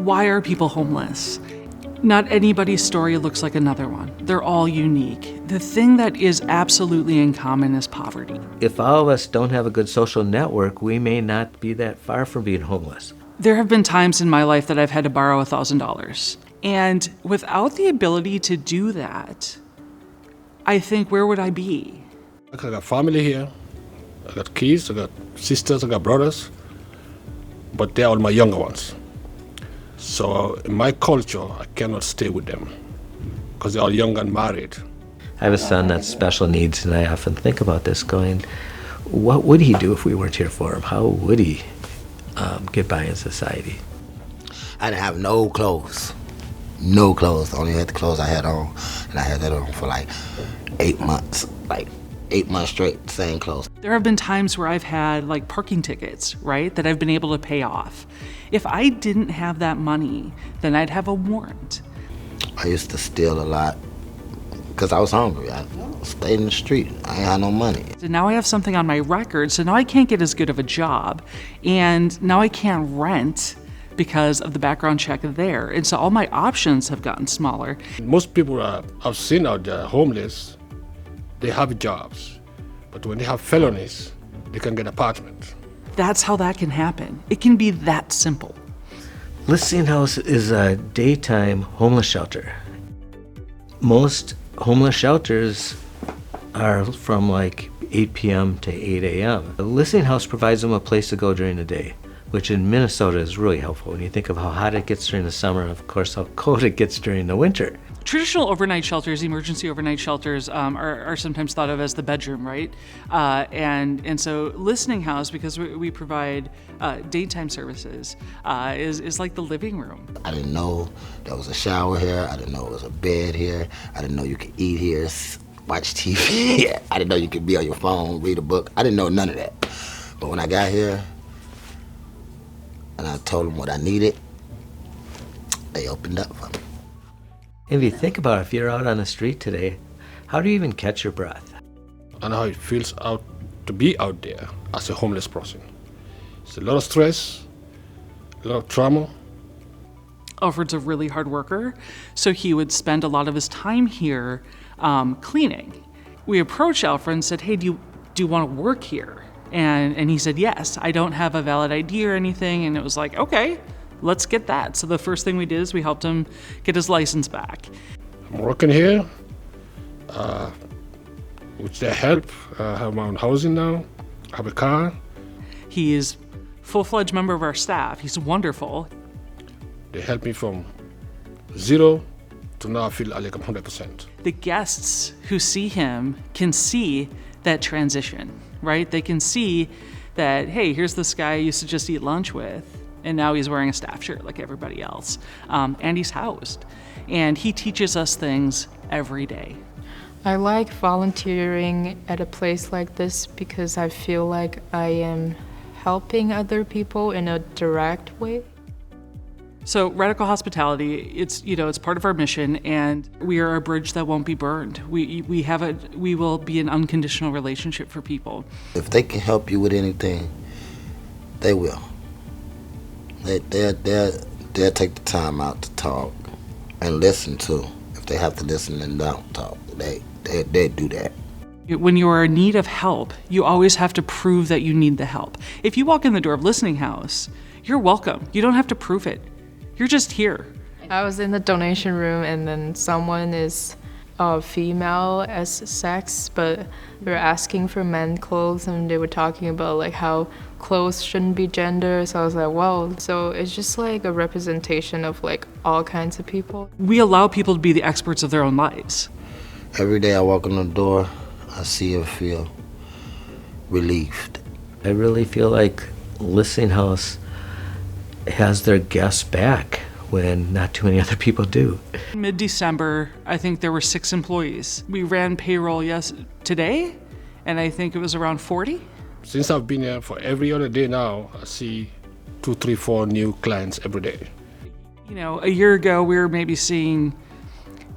Why are people homeless? Not anybody's story looks like another one. They're all unique. The thing that is absolutely in common is poverty. If all of us don't have a good social network, we may not be that far from being homeless. There have been times in my life that I've had to borrow $1,000. And without the ability to do that, I think, where would I be? I got family here. I got kids, I got sisters, I got brothers. But they're all my younger ones. So in my culture, I cannot stay with them because they're all young and married. I have a son that's special needs, and I often think about this going, what would he do if we weren't here for him? How would he get by in society? I didn't have no clothes. No clothes. Only had the clothes I had on, and I had that on for like 8 months. Like 8 months straight, same clothes. There have been times where I've had like parking tickets, right, that I've been able to pay off. If I didn't have that money, then I'd have a warrant. I used to steal a lot because I was hungry. I stayed in the street. I ain't had no money. So now I have something on my record, so now I can't get as good of a job, and now I can't rent because of the background check there. And so all my options have gotten smaller. Most people I've seen out there homeless, they have jobs, but when they have felonies, they can get apartments. That's how that can happen. It can be that simple. Listening House is a daytime homeless shelter. Most homeless shelters are from like 8 p.m. to 8 a.m. The Listening House provides them a place to go during the day, which in Minnesota is really helpful when you think of how hot it gets during the summer and of course how cold it gets during the winter. Traditional overnight shelters, emergency overnight shelters, are sometimes thought of as the bedroom, right? And so Listening House, because we provide daytime services, is like the living room. I didn't know there was a shower here. I didn't know there was a bed here. I didn't know you could eat here, watch TV. I didn't know you could be on your phone, read a book. I didn't know none of that. But when I got here and I told them what I needed, they opened up for me. If you think about it, if you're out on the street today, how do you even catch your breath? I know how it feels out to be out there as a homeless person. It's a lot of stress, a lot of trauma. Alfred's a really hard worker, so he would spend a lot of his time here cleaning. We approached Alfred and said, hey, do you want to work here? And he said, yes. I don't have a valid ID or anything. And it was like, okay, let's get that. So the first thing we did is we helped him get his license back. I'm working here, with their help. I have my own housing now. I have a car. He is a full-fledged member of our staff. He's wonderful. They help me from 0 to now I feel like I'm 100%. The guests who see him can see that transition, right? They can see that, hey, here's this guy I used to just eat lunch with, and now he's wearing a staff shirt like everybody else. And he's housed. And he teaches us things every day. I like volunteering at a place like this because I feel like I am helping other people in a direct way. So Radical Hospitality, it's part of our mission, and we are a bridge that won't be burned. We will be an unconditional relationship for people. If they can help you with anything, they will. They'll take the time out to talk and listen too. If they have to listen and don't talk, they do that. When you are in need of help, you always have to prove that you need the help. If you walk in the door of Listening House, you're welcome. You don't have to prove it. You're just here. I was in the donation room and then someone is female as sex, but they were asking for men clothes and they were talking about like how clothes shouldn't be gender. So I was like, wow. So it's just like a representation of like all kinds of people. We allow people to be the experts of their own lives. Every day I walk in the door, I see and feel relieved. I really feel like Listening House has their guests back when not too many other people do. Mid-December, I think there were 6 employees. We ran payroll today, and I think it was around 40. Since I've been here for every other day now, I see 2, 3, 4 new clients every day. You know, a year ago, we were maybe seeing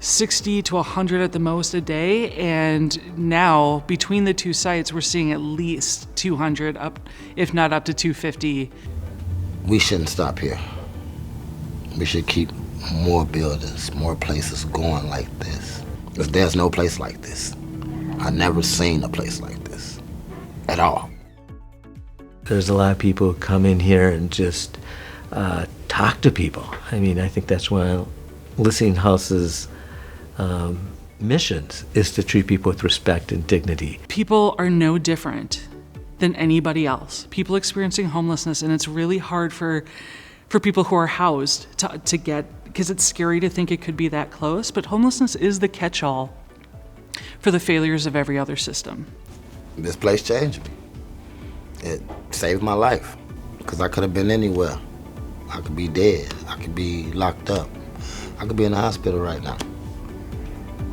60 to 100 at the most a day, and now between the two sites, we're seeing at least 200 up, if not up to 250. We shouldn't stop here. We should keep more buildings, more places going like this. Because there's no place like this. I've never seen a place like this at all. There's a lot of people who come in here and just talk to people. I mean, I think that's one of Listening House's missions, is to treat people with respect and dignity. People are no different than anybody else. People experiencing homelessness, and it's really hard for people who are housed to get, because it's scary to think it could be that close, but homelessness is the catch-all for the failures of every other system. This place changed me. It saved my life, because I could have been anywhere. I could be dead. I could be locked up. I could be in the hospital right now.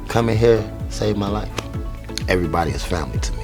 Coming here saved my life. Everybody is family to me.